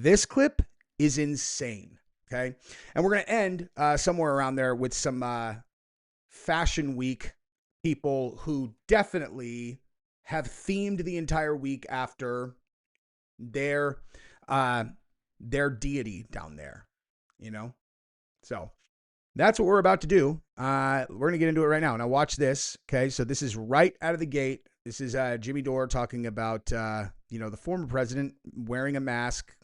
This clip is insane. Okay. And we're going to end somewhere around there with some Fashion Week people who definitely have themed the entire week after their deity down there, you know? So that's what we're about to do. We're going to get into it right now. Now watch this. Okay. So this is right out of the gate. This is Jimmy Dore talking about, the former president wearing a mask,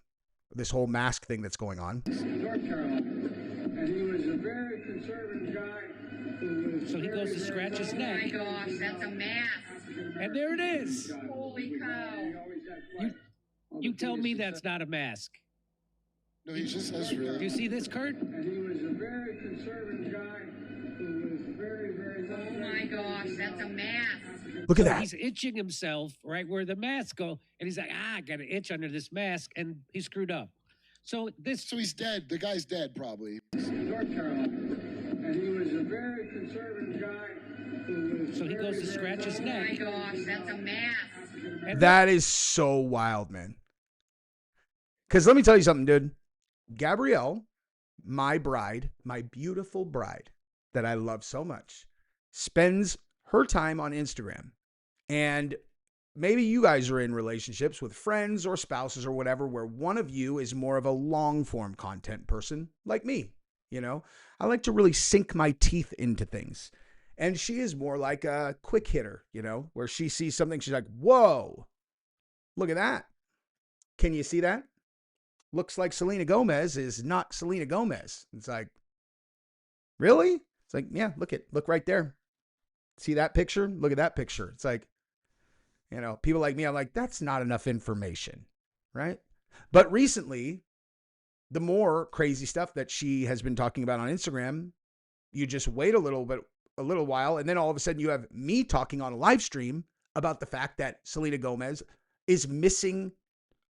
this whole mask thing that's going on. North Carolina. And he was a very conservative guy. So he goes to scratch his neck. Oh my gosh, that's a mask. And there it is. Holy cow. You tell me that's not a mask. No, he just has really. Do you see this, Kurt? And he was a very conservative guy who was very, very... Oh my gosh, that's a mask. Look at that. He's itching himself right where the mask go, and he's like, I got an itch under this mask, and he screwed up. So he's dead. The guy's dead, probably. North Carolina. And he was a very conservative guy. So he goes to scratch his neck. Oh my gosh, that's a mask. That is so wild, man. Because let me tell you something, dude. Gabrielle, my bride, my beautiful bride that I love so much, spends her time on Instagram. And maybe you guys are in relationships with friends or spouses or whatever, where one of you is more of a long form content person like me. I like to really sink my teeth into things. And she is more like a quick hitter, where she sees something. She's like, whoa, look at that. Can you see that? Looks like Selena Gomez is not Selena Gomez. It's like, really? It's like, yeah, look right there. See that picture? Look at that picture. It's like, people like me, I'm like, that's not enough information, right? But recently, the more crazy stuff that she has been talking about on Instagram, you just wait a little while, and then all of a sudden you have me talking on a live stream about the fact that Selena Gomez is missing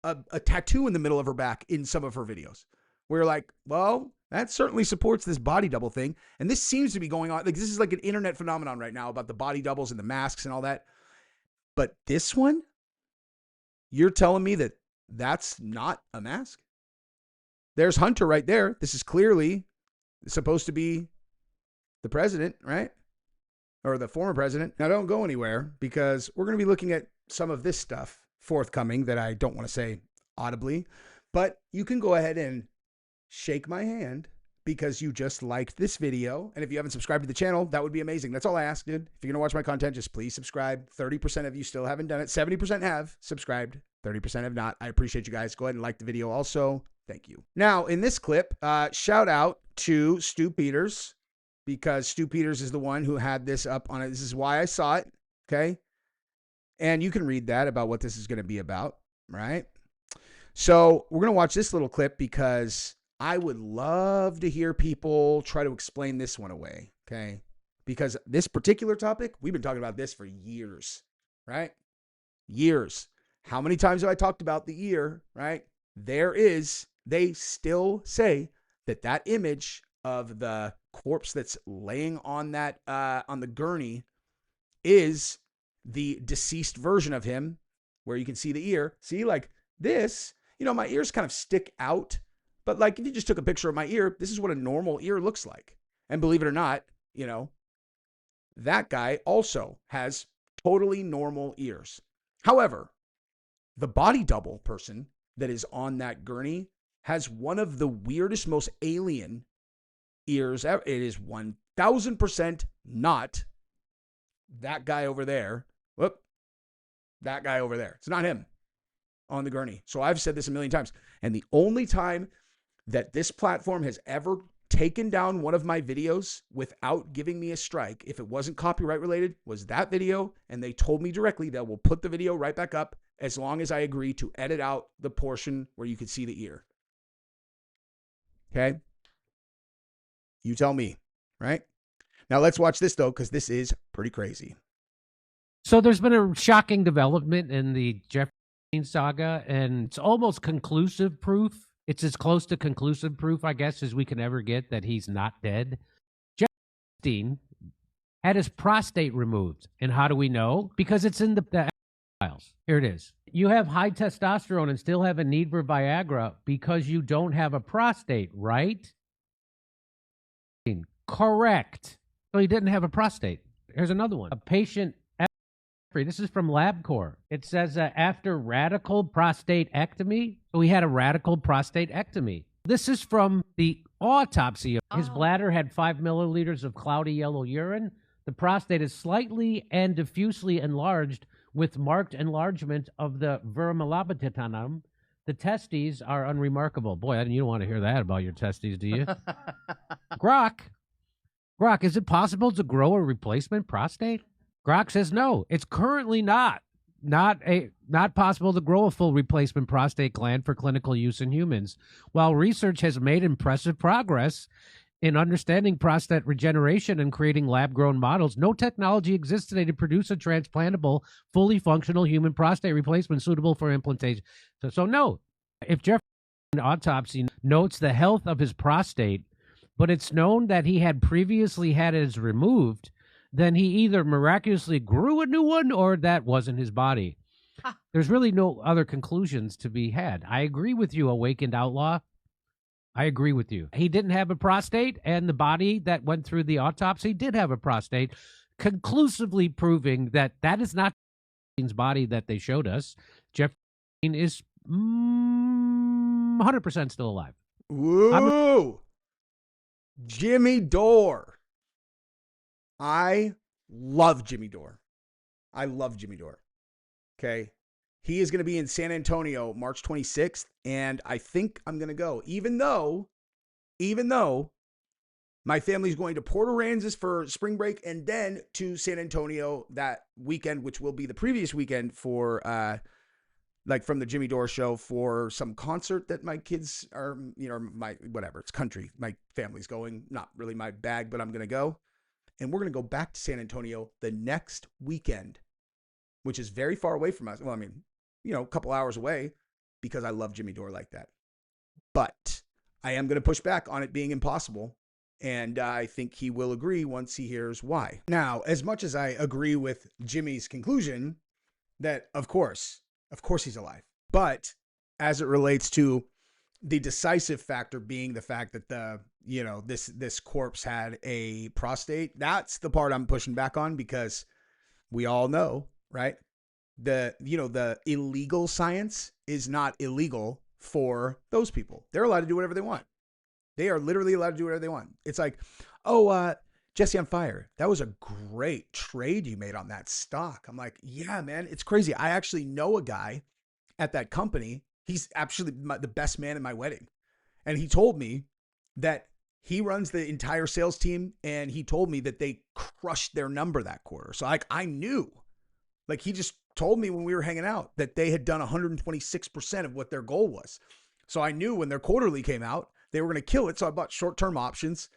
a tattoo in the middle of her back in some of her videos. We're like, well, that certainly supports this body double thing. And this seems to be going on. Like, this is like an internet phenomenon right now about the body doubles and the masks and all that. But this one, you're telling me that that's not a mask? There's Hunter right there. This is clearly supposed to be the president, right? Or the former president. Now, don't go anywhere, because we're going to be looking at some of this stuff forthcoming that I don't want to say audibly. But you can go ahead and shake my hand because you just liked this video. And if you haven't subscribed to the channel, that would be amazing. That's all I ask, dude. If you're going to watch my content, just please subscribe. 30% of you still haven't done it. 70% have subscribed. 30% have not. I appreciate you guys. Go ahead and like the video also. Thank you. Now, in this clip, shout out to Stu Peters, because Stu Peters is the one who had this up on it. This is why I saw it. Okay. And you can read that about what this is going to be about, right? So we're going to watch this little clip because I would love to hear people try to explain this one away, okay? Because this particular topic, we've been talking about this for years, right? Years. How many times have I talked about the ear, right? They still say that image of the corpse that's laying on that, on the gurney is the deceased version of him, where you can see the ear. See, like this, my ears kind of stick out. But like, if you just took a picture of my ear, this is what a normal ear looks like. And believe it or not, that guy also has totally normal ears. However, the body double person that is on that gurney has one of the weirdest, most alien ears ever. It is 1000% not that guy over there. Whoop. That guy over there. It's not him on the gurney. So I've said this a million times. And the only time that this platform has ever taken down one of my videos without giving me a strike, if it wasn't copyright related, was that video. And they told me directly that we'll put the video right back up as long as I agree to edit out the portion where you could see the ear. Okay? You tell me, right? Now let's watch this though, because this is pretty crazy. So there's been a shocking development in the Jeffrey Epstein saga, and it's almost conclusive proof. It's as close to conclusive proof, I guess, as we can ever get that he's not dead. Jeffrey Epstein had his prostate removed. And how do we know? Because it's in the files. Here it is. You have high testosterone and still have a need for Viagra because you don't have a prostate, right? Correct. So he didn't have a prostate. Here's another one. A patient, this is from LabCorp. It says after radical prostatectomy, so he had a radical prostatectomy. This is from the autopsy. His bladder had 5 milliliters of cloudy yellow urine. The prostate is slightly and diffusely enlarged with marked enlargement of the vermilabitanum. The testes are unremarkable. Boy, you don't want to hear that about your testes, do you? Grok, is it possible to grow a replacement prostate? Grok says no. It's currently not possible to grow a full replacement prostate gland for clinical use in humans. While research has made impressive progress in understanding prostate regeneration and creating lab-grown models, no technology exists today to produce a transplantable, fully functional human prostate replacement suitable for implantation. So no. If Jeffrey autopsy notes the health of his prostate, but it's known that he had previously had it removed, then he either miraculously grew a new one or that wasn't his body. There's really no other conclusions to be had. I agree with you, Awakened Outlaw. I agree with you. He didn't have a prostate, and the body that went through the autopsy did have a prostate, conclusively proving that that is not his body that they showed us. Jeffrey is 100% still alive. Woo! Jimmy Dore. I love Jimmy Dore. I love Jimmy Dore. Okay. He is going to be in San Antonio March 26th, and I think I'm going to go. Even though my family's going to Port Aransas for spring break and then to San Antonio that weekend, which will be the previous weekend for from the Jimmy Dore show for some concert that my kids are, it's country. My family's going, not really my bag, but I'm going to go. And we're going to go back to San Antonio the next weekend, which is very far away from us. Well, I mean, a couple hours away because I love Jimmy Dore like that. But I am going to push back on it being impossible. And I think he will agree once he hears why. Now, as much as I agree with Jimmy's conclusion that, of course he's alive. But as it relates to the decisive factor being the fact that this corpse had a prostate, that's the part I'm pushing back on, because we all know, right? The illegal science is not illegal for those people. They're allowed to do whatever they want. They are literally allowed to do whatever they want. It's like, Jesse on Fire, that was a great trade you made on that stock. I'm like, yeah, man, it's crazy. I actually know a guy at that company. He's actually the best man at my wedding. And he told me that he runs the entire sales team, and he told me that they crushed their number that quarter. So I knew, he just told me when we were hanging out that they had done 126% of what their goal was. So I knew when their quarterly came out, they were going to kill it. So I bought short-term options,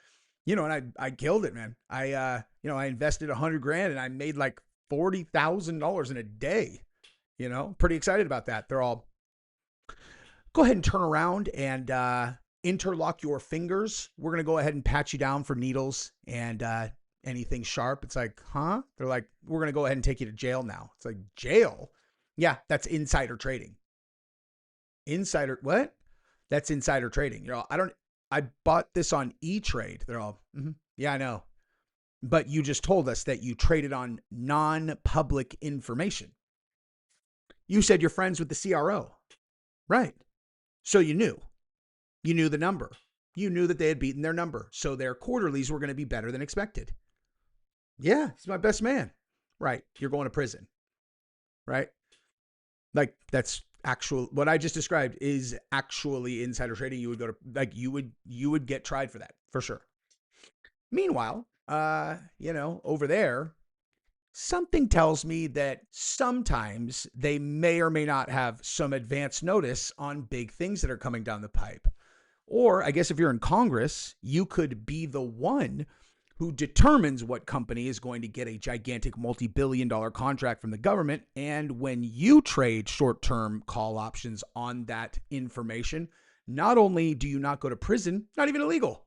and I killed it, man. I invested $100,000 and I made like $40,000 in a day, pretty excited about that. They're all, go ahead and turn around and interlock your fingers. We're going to go ahead and pat you down for needles and anything sharp. It's like, huh? They're like, we're going to go ahead and take you to jail now. It's like, jail? Yeah, that's insider trading. Insider, what? That's insider trading. I bought this on E-Trade. They're all, yeah, I know. But you just told us that you traded on non-public information. You said you're friends with the CRO. Right. So you knew the number. You knew that they had beaten their number. So their quarterlies were going to be better than expected. Yeah, he's my best man. Right. You're going to prison. Right. That's actual, what I just described is actually insider trading. You would go to, you would get tried for that for sure. Meanwhile, over there, something tells me that sometimes they may or may not have some advance notice on big things that are coming down the pipe. Or I guess if you're in Congress, you could be the one who determines what company is going to get a gigantic multi-billion-dollar contract from the government. And when you trade short-term call options on that information, not only do you not go to prison, not even illegal.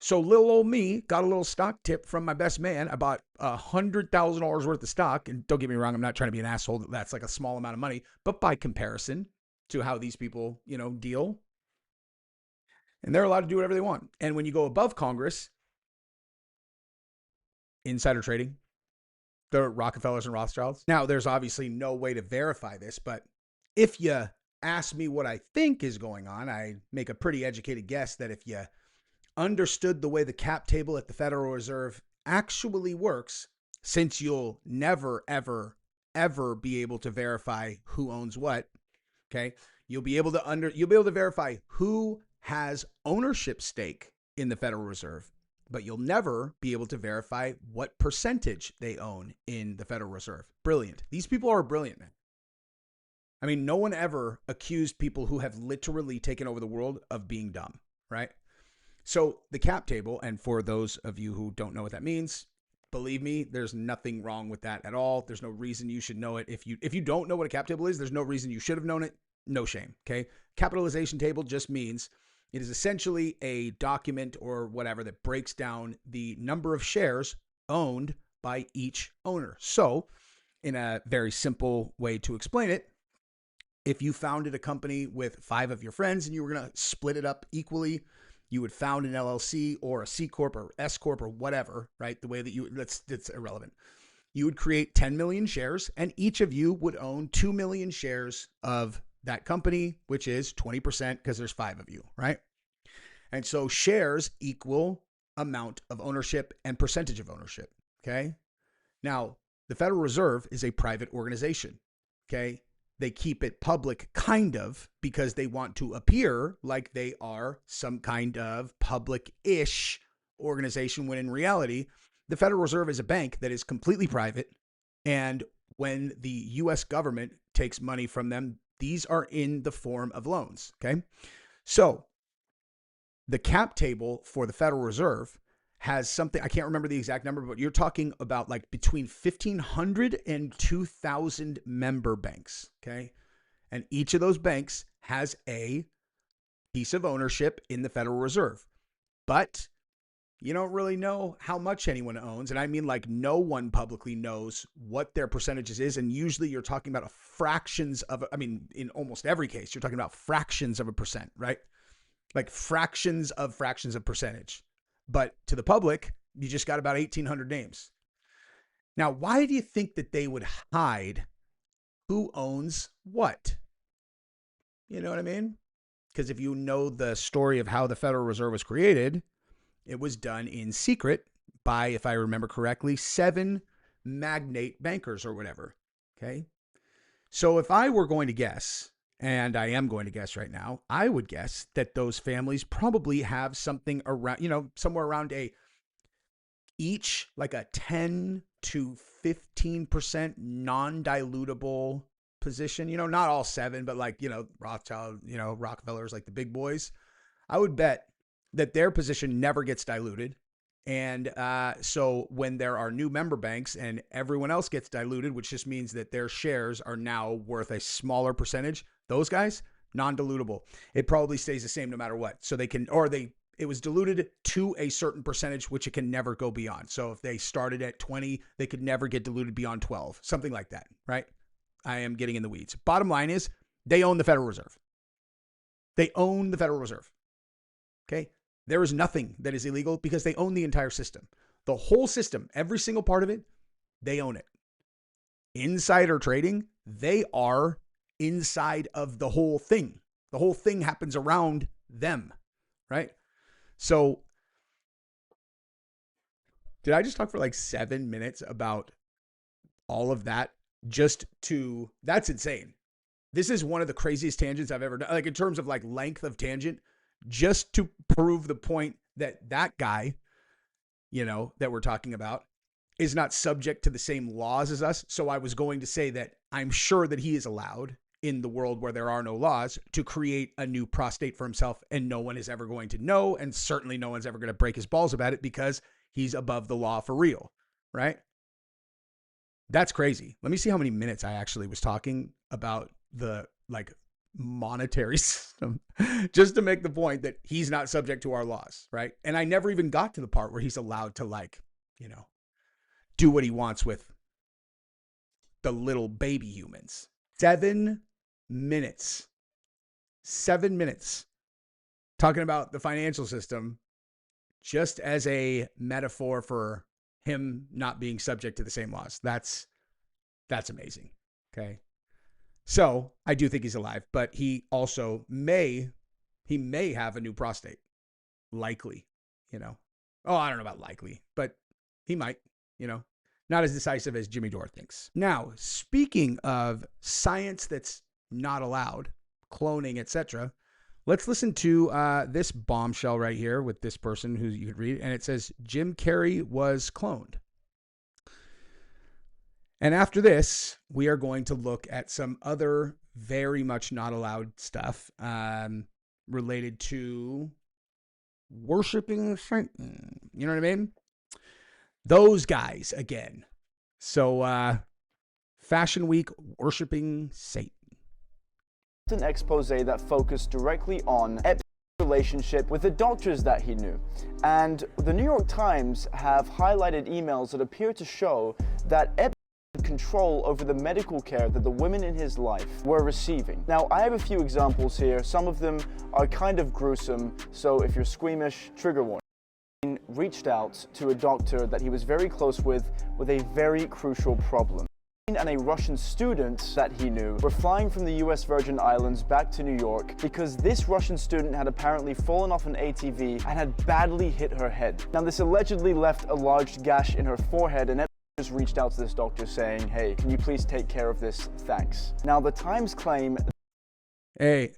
So little old me got a little stock tip from my best man. I bought $100,000 worth of stock. And don't get me wrong, I'm not trying to be an asshole. That's like a small amount of money. But by comparison to how these people, deal, and they're allowed to do whatever they want. And when you go above Congress, insider trading, the Rockefellers and Rothschilds. Now, there's obviously no way to verify this, but if you ask me what I think is going on, I make a pretty educated guess that if you understood the way the cap table at the Federal Reserve actually works, since you'll never, ever, ever be able to verify who owns what, okay? You'll be able to verify who has ownership stake in the Federal Reserve, but you'll never be able to verify what percentage they own in the Federal Reserve. Brilliant. These people are brilliant, man. I mean, no one ever accused people who have literally taken over the world of being dumb, right? So the cap table, and for those of you who don't know what that means, believe me, there's nothing wrong with that at all. There's no reason you should know it. If you don't know what a cap table is, there's no reason you should have known it. No shame, okay? Capitalization table just means it is essentially a document or whatever that breaks down the number of shares owned by each owner. So in a very simple way to explain it, if you founded a company with 5 of your friends and you were going to split it up equally, you would found an LLC or a C Corp or S Corp or whatever, right? The way that that's irrelevant. You would create 10 million shares and each of you would own 2 million shares of that company, which is 20% because there's 5 of you, right? And so shares equal amount of ownership and percentage of ownership, okay? Now, the Federal Reserve is a private organization, okay? They keep it public kind of because they want to appear like they are some kind of public-ish organization when in reality, the Federal Reserve is a bank that is completely private. And when the U.S. government takes money from them, these are in the form of loans, okay? So the cap table for the Federal Reserve has something, I can't remember the exact number, but you're talking about like between 1,500 and 2,000 member banks, okay? And each of those banks has a piece of ownership in the Federal Reserve. But you don't really know how much anyone owns. And I mean, like, no one publicly knows what their percentages is. And usually you're talking about fractions of, in almost every case, you're talking about fractions of a percent, right? Like fractions of percentage. But to the public, you just got about 1,800 names. Now, why do you think that they would hide who owns what? You know what I mean? Because if you know the story of how the Federal Reserve was created, it was done in secret by, if I remember correctly, 7 magnate bankers or whatever. Okay. So if I were going to guess, and I am going to guess right now, I would guess that those families probably have something around, somewhere around each like a 10 to 15% non-dilutable position, not all 7, but like, Rothschild, Rockefellers, like the big boys. I would bet that their position never gets diluted. And so when there are new member banks and everyone else gets diluted, which just means that their shares are now worth a smaller percentage, those guys, non-dilutable. It probably stays the same no matter what. So it was diluted to a certain percentage, which it can never go beyond. So if they started at 20, they could never get diluted beyond 12, something like that, right? I am getting in the weeds. Bottom line is they own the Federal Reserve. They own the Federal Reserve. Okay. There is nothing that is illegal because they own the entire system. The whole system, every single part of it, they own it. Insider trading, they are inside of the whole thing. The whole thing happens around them, right? So did I just talk for like 7 minutes about all of that? That's insane. This is one of the craziest tangents I've ever done. Like in terms of like length of tangent, just to prove the point that guy, that we're talking about is not subject to the same laws as us. So I was going to say that I'm sure that he is allowed in the world where there are no laws to create a new prostate for himself, and no one is ever going to know. And certainly no one's ever going to break his balls about it because he's above the law for real. Right. That's crazy. Let me see how many minutes I actually was talking about the like monetary system just to make the point that he's not subject to our laws, right? And I never even got to the part where he's allowed to, like, do what he wants with the little baby humans. 7 minutes. 7 minutes talking about the financial system just as a metaphor for him not being subject to the same laws. That's amazing. Okay. So I do think he's alive, but he also may have a new prostate. Likely, Oh, I don't know about likely, but he might, not as decisive as Jimmy Dore thinks. Now, speaking of science that's not allowed, cloning, etc., let's listen to this bombshell right here with this person who you could read, and it says Jim Carrey was cloned. And after this, we are going to look at some other very much not allowed stuff related to worshiping Satan. You know what I mean? Those guys again. So, Fashion Week, worshiping Satan. An expose that focused directly on Epstein's relationship with the doctors that he knew. And the New York Times have highlighted emails that appear to show that Epstein had control over the medical care that the women in his life were receiving. Now, I have a few examples here. Some of them are kind of gruesome, so if you're squeamish, trigger warning. Reached out to a doctor that he was very close with a very crucial problem. And a Russian student that he knew were flying from the US Virgin Islands back to New York because this Russian student had apparently fallen off an ATV and had badly hit her head. Now, this allegedly left a large gash in her forehead, and just reached out to this doctor saying, hey, can you please take care of this? Thanks. Now, the Times claim... Hey,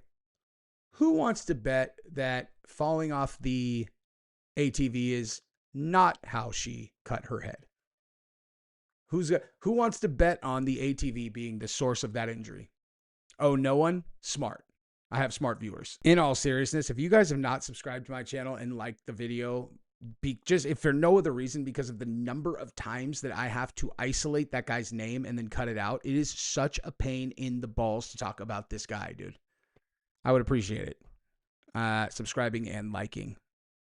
who wants to bet that falling off the ATV is not how she cut her head? Who wants to bet on the ATV being the source of that injury? Oh, no one? Smart. I have smart viewers. In all seriousness, if you guys have not subscribed to my channel and liked the video, just if for no other reason, because of the number of times that I have to isolate that guy's name and then cut it out, it is such a pain in the balls to talk about this guy, dude. I would appreciate it. Subscribing and liking.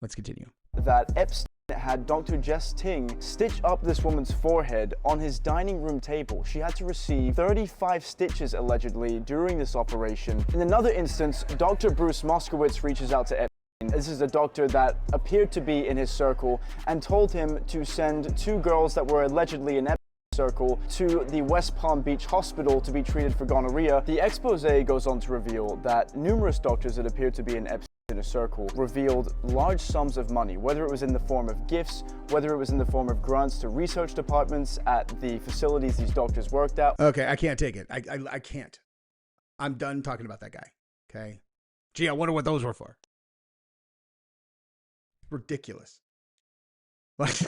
Let's continue. That Epstein had Dr. Jess Ting stitch up this woman's forehead on his dining room table. She had to receive 35 stitches allegedly during this operation. In another instance, Dr. Bruce Moskowitz reaches out to Epstein. This is a doctor that appeared to be in his circle and told him to send 2 girls that were allegedly in Epstein's circle to the West Palm Beach Hospital to be treated for gonorrhea. The expose goes on to reveal that numerous doctors that appeared to be in Epstein's inner circle revealed large sums of money, whether it was in the form of gifts, whether it was in the form of grants to research departments at the facilities these doctors worked at. Okay, I can't take it. I can't. I'm done talking about that guy. Okay. Gee, I wonder what those were for. Ridiculous. Like,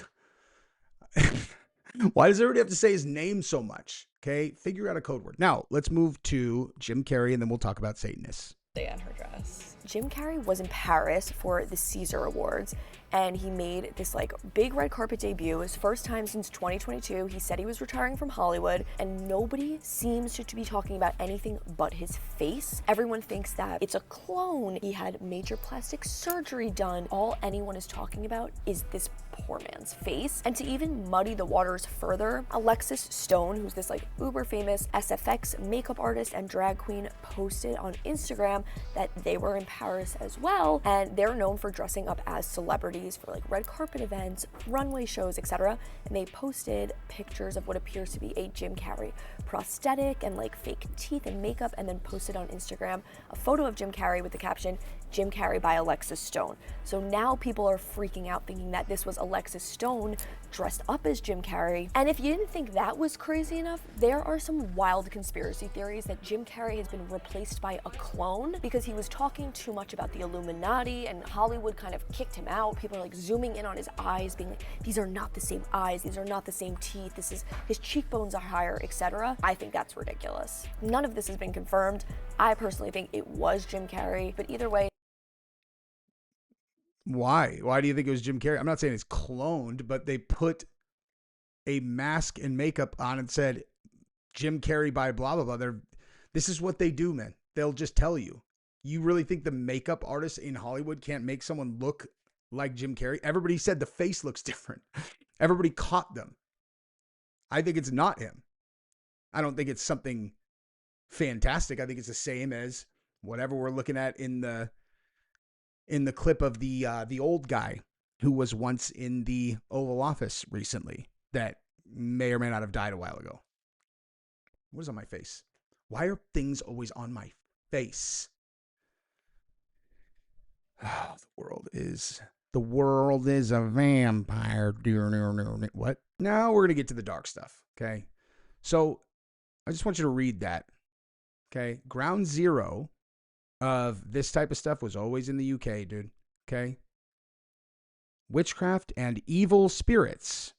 why does everybody have to say his name so much? Okay, figure out a code word. Now, let's move to Jim Carrey, and then we'll talk about Satanists. And her dress. Jim Carrey was in Paris for the Caesar Awards, and he made this like big red carpet debut. His first time since 2022. He said he was retiring from Hollywood, and nobody seems to be talking about anything but his face. Everyone thinks that it's a clone. He had major plastic surgery done. All anyone is talking about is this poor man's face. And to even muddy the waters further, Alexis Stone, who's this like uber famous SFX makeup artist and drag queen, posted on Instagram that they were in Paris as well, and they're known for dressing up as celebrities for like red carpet events, runway shows, etc. And they posted pictures of what appears to be a Jim Carrey prosthetic and like fake teeth and makeup, and then posted on Instagram a photo of Jim Carrey with the caption, Jim Carrey by Alexis Stone. So now people are freaking out thinking that this was Alexis Stone dressed up as Jim Carrey. And if you didn't think that was crazy enough, there are some wild conspiracy theories that Jim Carrey has been replaced by a clone because he was talking too much about the Illuminati and Hollywood kind of kicked him out. People are like zooming in on his eyes, being like, these are not the same eyes, these are not the same teeth, this is, his cheekbones are higher, etc. I think that's ridiculous. None of this has been confirmed. I personally think it was Jim Carrey, but either way. Why? Why do you think it was Jim Carrey? I'm not saying it's cloned, but they put a mask and makeup on and said Jim Carrey by blah, blah, blah. This is what they do, man. They'll just tell you. You really think the makeup artists in Hollywood can't make someone look like Jim Carrey? Everybody said the face looks different. Everybody caught them. I think it's not him. I don't think it's something fantastic. I think it's the same as whatever we're looking at in the clip of the old guy who was once in the Oval Office recently that may or may not have died a while ago. What is on my face? Why are things always on my face? Oh, the world is a vampire. What? Now we're going to get to the dark stuff. Okay. So I just want you to read that. Okay. Ground zero of this type of stuff was always in the UK, dude. Okay. Witchcraft and evil spirits.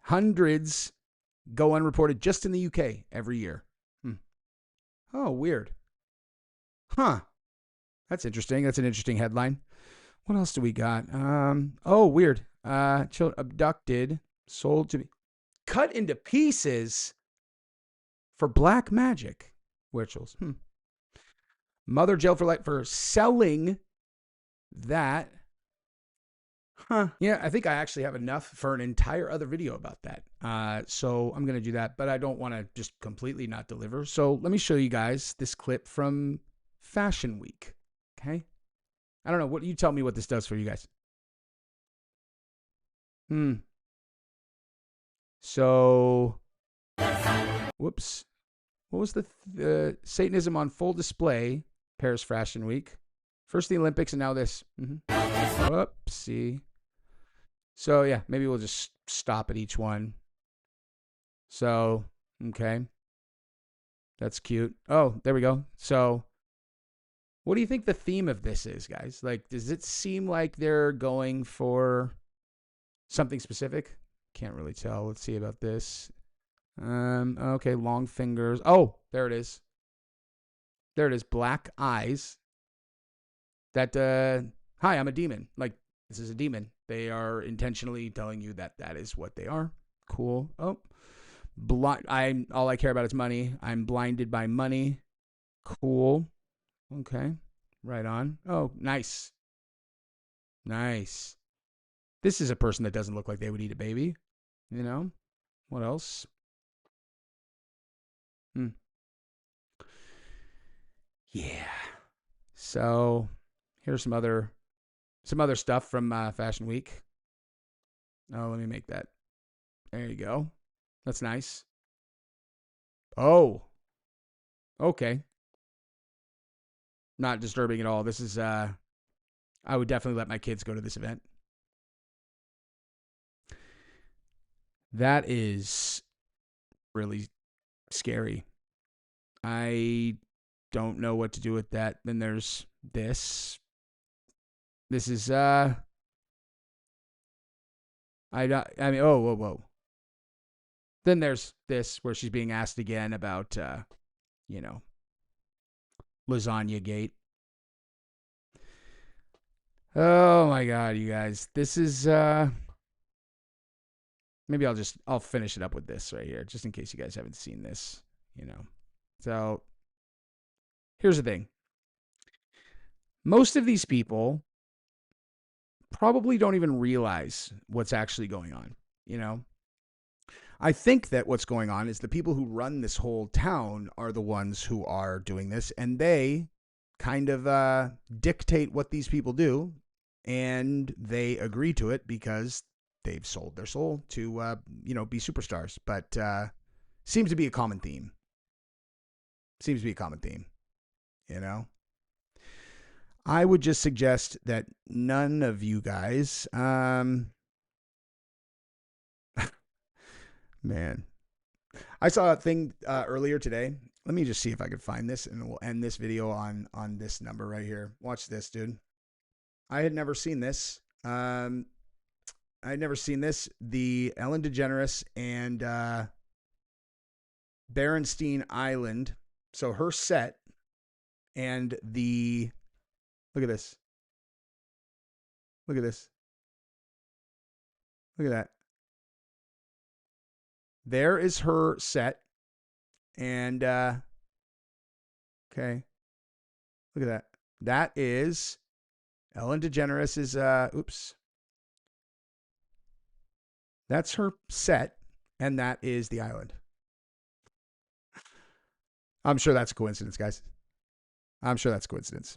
Hundreds go unreported just in the UK every year. Oh, weird. Huh. That's interesting. That's an interesting headline. What else do we got? Oh, weird. Children abducted, sold to be cut into pieces for black magic rituals. Mother jailed for life for selling that. Huh. Yeah, I think I actually have enough for an entire other video about that. So I'm going to do that, but I don't want to just completely not deliver. So let me show you guys this clip from Fashion Week. Okay. I don't know. What you tell me what this does for you guys. So, whoops. What was the Satanism on full display? Paris Fashion Week. First the Olympics and now this. Whoopsie. So yeah, maybe we'll just stop at each one. So, okay. That's cute. Oh, there we go. So, what do you think the theme of this is, guys? Like, does it seem like they're going for something specific? Can't really tell. Let's see about this. Okay, long fingers. Oh, there it is. There it is. Black eyes. That, hi, I'm a demon. Like, this is a demon. They are intentionally telling you that that is what they are. Cool. Oh, all I care about is money. I'm blinded by money. Cool. Okay. Right on. Oh, nice. Nice. This is a person that doesn't look like they would eat a baby. You know? What else? Yeah. So, here's some other stuff from Fashion Week. Oh, let me make that. There you go. That's nice. Oh. Okay. Not disturbing at all. This is, I would definitely let my kids go to this event. That is really scary. I don't know what to do with that. Then there's this. This is, whoa. Then there's this where she's being asked again about, Lasagna Gate. Oh my God, you guys. This is, maybe I'll finish it up with this right here, just in case you guys haven't seen this, So, here's the thing. Most of these people probably don't even realize what's actually going on, I think that what's going on is the people who run this whole town are the ones who are doing this, and they kind of dictate what these people do, and they agree to it because they've sold their soul to, be superstars. But seems to be a common theme. I would just suggest that none of you guys, man, I saw a thing earlier today. Let me just see if I can find this, and we'll end this video on this number right here. Watch this, dude. I had never seen this. The Ellen DeGeneres and Berenstein Island. So her set and look at this. Look at this. Look at that. There is her set, and Okay. Look at that. That is Ellen DeGeneres is, oops. That's her set, and that is the island. I'm sure that's a coincidence, guys. I'm sure that's a coincidence.